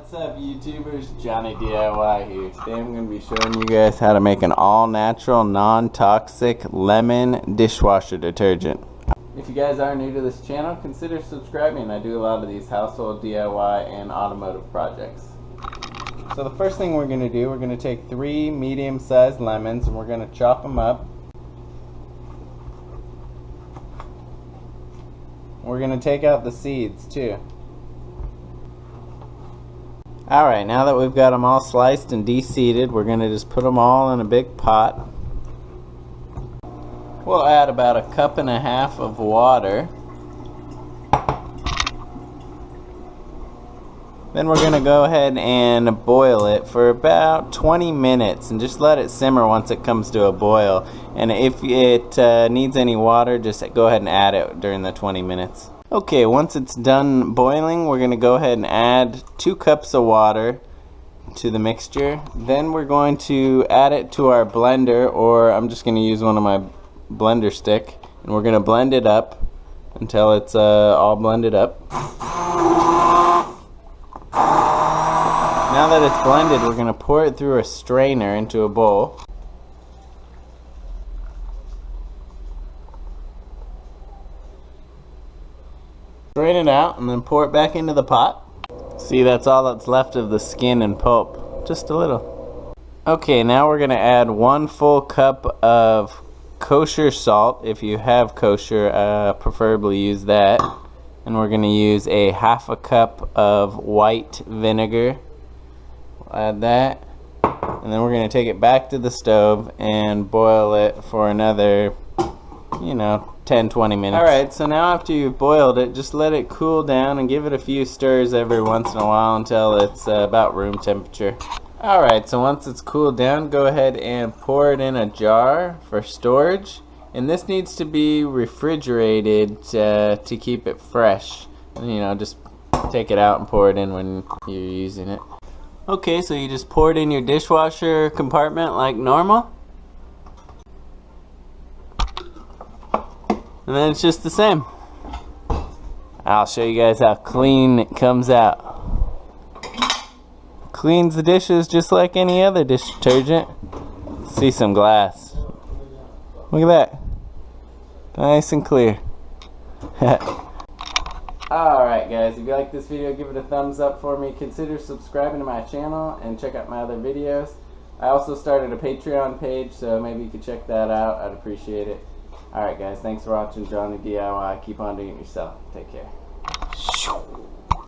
What's up, YouTubers? Jonny DIY here. Today I'm going to be showing you guys how to make an all-natural, non-toxic lemon dishwasher detergent. If you guys are new to this channel, consider subscribing. I do a lot of these household DIY and automotive projects. So the first thing we're going to do, we're going to take 3 medium-sized lemons and we're going to chop them up. We're going to take out the seeds too. Alright, now that we've got them all sliced and de-seeded, we're going to just put them all in a big pot. We'll add about 1.5 cups of water. Then we're going to go ahead and boil it for about 20 minutes and just let it simmer once it comes to a boil. And if it needs any water, just go ahead and add it during the 20 minutes. Okay, once it's done boiling, we're going to go ahead and add 2 cups of water to the mixture. Then we're going to add it to our blender, or I'm just going to use one of my blender stick, and we're going to blend it up until it's all blended up. Now that it's blended, we're going to pour it through a strainer into a bowl. Strain it out and then pour it back into the pot. See, that's all that's left of the skin and pulp. Just a little. Okay, now we're going to add 1 full cup of kosher salt. If you have kosher, preferably use that. And we're going to use 1/2 cup of white vinegar. We'll add that. And then we're going to take it back to the stove and boil it for another, 10-20 minutes. Alright, so now after you've boiled it, just let it cool down and give it a few stirs every once in a while until it's about room temperature. Alright, so once it's cooled down, go ahead and pour it in a jar for storage. And this needs to be refrigerated to keep it fresh. Just take it out and pour it in when you're using it. Okay, so you just pour it in your dishwasher compartment like normal. And then it's just the same. I'll show you guys how clean it comes out. Cleans the dishes just like any other dish detergent. See some glass. Look at that. Nice and clear. Alright guys, if you like this video, give it a thumbs up for me. Consider subscribing to my channel and check out my other videos. I also started a Patreon page, so maybe you could check that out. I'd appreciate it. Alright guys, thanks for watching Jonny DIY. Keep on doing it yourself. Take care.